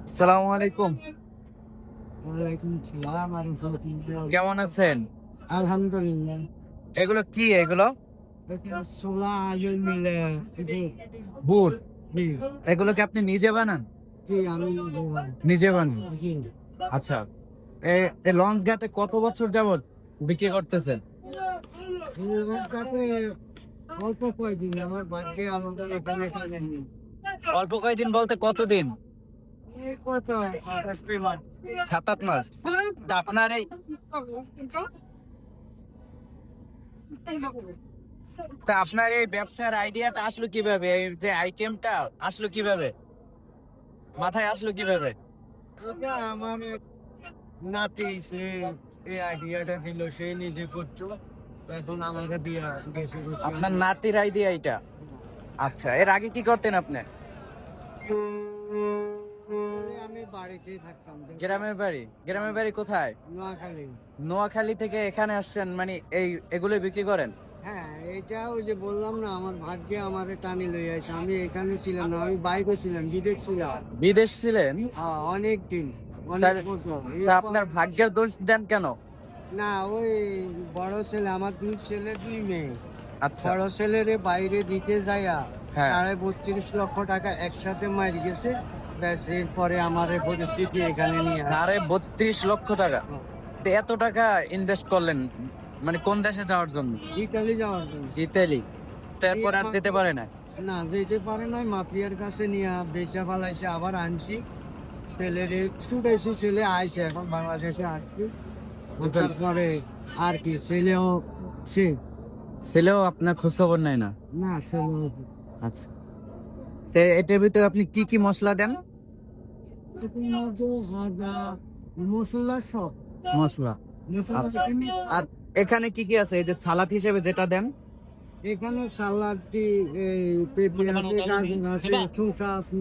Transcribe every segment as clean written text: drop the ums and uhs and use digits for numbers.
আসসালামু আলাইকুম। ওয়ালাইকুম আসসালাম ওয়া রাহমাতুল্লাহ। কেমন আছেন? আলহামদুলিল্লাহ। এগুলো কি এগুলো? এটা ছোলা আলু মিলে জি। বুট। জি এগুলো কি আপনি নিজে বানান? জি আমি বললাম। নিজে বানান। জি আচ্ছা। এই লঞ্চ ঘাটে কত বছর যাবত বিক্রি করতেছেন? এই রাস্তাতে অল্প কয়েকদিন আমার ভাগ্যে আমাদের এখানে কাজে নেই। অল্প কয়েকদিন বলতে কতদিন? এই কত ২৭ পেমার ৭-৮ মাস। তা আপনার এই ব্যবসার আইডিয়াটা আসলো কিভাবে? এই যে আইটেমটা আসলো কিভাবে? মাথায় আসলো কিভাবে? এটা আমার নাতি সে এই আইডিয়াটা দিল, সে নিজে করতো, এখন আমাকে দিয়ে গেছে। আপনার নাতির আইডিয়া এটা? আচ্ছা, এর আগে কি করতেন আপনি? আমি বাড়িতেই থাকতাম। গ্রামের বাড়ি কোথায়? নোয়াখালী। নোয়াখালী থেকে এখানে আসছেন, মানে এগুলো বিক্রি করেন? হ্যাঁ, এটা ওই যে বললাম না, আমার ভাগ্যে আমারে টানি লই আসে। আমি এখানে ছিলাম না, আমি বাইরে ছিলাম, বিদেশ ছিলাম। বিদেশ ছিলেন? অনেক দিন, অনেক তার- বছর। তা আপনার ভাগ্যের দোষ দেন কেন? না, ওই বড় ছেলে, আমার 2 ছেলে 2 মেয়ে। আচ্ছা। বড় ছেলেরে বাইরে দিতে যাইয়া হ্যাঁ। 32.5 লক্ষ টাকা একসাথে মারি গেছে। ব্যাস, এরপরে আমার এই পরিস্থিতি এখানে নিয়ে আসে। আরে 32 লক্ষ টাকা! তো এত টাকা ইনভেস্ট করলেন মানে কোন দেশে যাওয়ার জন্য? ইতালি যাওয়ার জন্য। ইতালি? তারপর আর যেতে পারে না? না, যেতে পারে নাই, মাফিয়ার কাছে নিয়ে বেচা ফালাইছে, আবার আনছি। ছেলেরে ছুটাইছি, ছেলে আইছে, এখন বাংলাদেশে আসছি। তারপরে আর কি, ছেলেও সে ছেলেও আপনার খোঁজ খবর নেয় না? না, ছেলেও আচ্ছা। তো এটার ভিতরে আপনি কি কি মশলা দেন? ভাজা মশলা সব মশলা। মশলা আচ্ছা। আর এখানে কি কি আছে এই যে সালাদ হিসেবে যেটা দেন? এখানে সালাডটি, এই পেঁপে আছে, গাজর আছে, শসা আছে।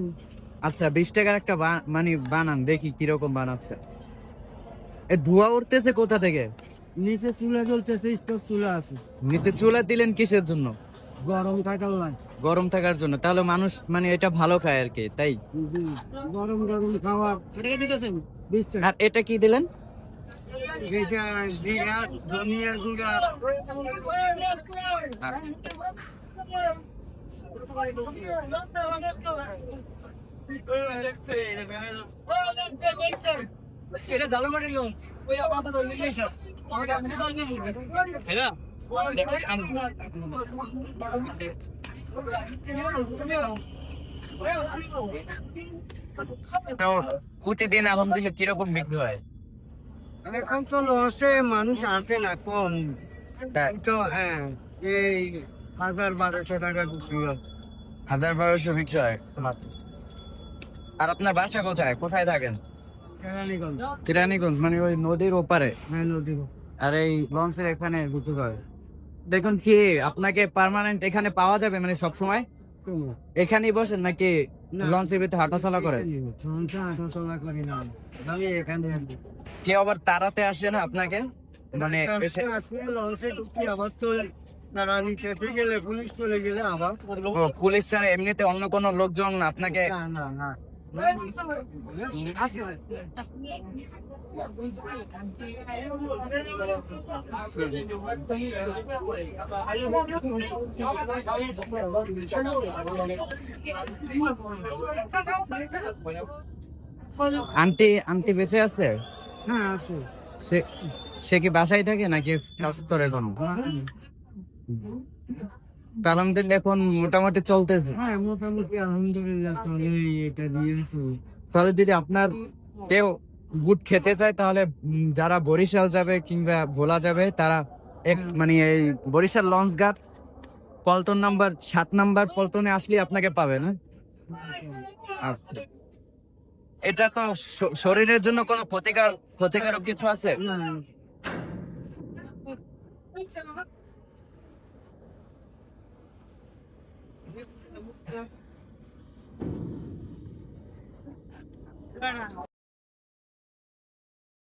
আচ্ছা, 20 টাকার একটা মানে বানান দেখি কিরকম বানাচ্ছে। এ ধোঁয়া উঠতেছে কোথা থেকে? নিচে চুলা জ্বলতেছে, স্টোভ চুলা আছে। নিচে চুলা দিলেন কিসের জন্য? গরম থাকার লাই। গরম থাকার জন্য। তাহলে মানুষ মানে এটা ভালো খায় আর কি, তাই? গরম গরম খাবার। এটা দিতেছেন 20 টাকা। আর এটা কি দিলেন? এটা জিরা, ধনিয়া গুঁড়া। এটা জালো মাটির লোন। ওই আপাতত নিয়ে এসো। আমাকে আপনি তো নিয়ে নিন। হ্যাঁ। তো প্রতিদিন আলহামদুলিল্লাহ কিরকম বিক্রি হয়? এখন তো লসে মানুষ আসে না, কম। তাই? তো হ্যাঁ, এই ১,০০০-১,২০০ টাকা বিক্রি হয়। ১,০০০-১,২০০ বিক্রি হয় মাত্র। আর আপনার বাসা কোথায়? কোথায় থাকেন? কেরানীগঞ্জ। কেরানীগঞ্জ, মানে ওই নদীর ওপারে? হ্যাঁ, নদীর। আর এই লঞ্চের এখানে বিক্রি করে? দেখুন কি আপনাকে পার্মানেন্ট এখানে পাওয়া যাবে মানে সব সময়? এখানেই বসেন নাকি না, লঞ্চের ভিতরে হাঁটাচলা করেন? লঞ্চে হাঁটাচলা করি না, আমি এখানে আছি। কেউ আবার তাড়াতে আসে না আপনাকে? মানে এসে আসলে লঞ্চে ঢুকি, আবার তো দাঁড়ানি চেপে গেলে, পুলিশ চলে গেলে আবার। পুলিশ ছাড়া এমনিতে অন্য কোনো লোকজন আপনাকে? না না না। আন্টি আন্টি বেঁচে আছে? হ্যাঁ, আছে। সে সে কি বাসায় থাকে নাকি কাজ করে কোনো? আলহামদুলিল্লাহ এখন মোটামুটি চলতেছে। হ্যাঁ, মোটামুটি আলহামদুলিল্লাহ চলে, এটা দিয়েছি। তাহলে যদি আপনার কেউ বুট খেতে চায় তাহলে যারা বরিশাল যাবে কিংবা ভোলা যাবে তারা মানে এই বরিশাল লঞ্চ ঘাট পল্টন নাম্বার 7 নাম্বার পল্টনে আসলে আপনাকে পাবে না? আচ্ছা। এটা তো শরীরের জন্য কোনো ক্ষতিকারক কিছু আছে? না।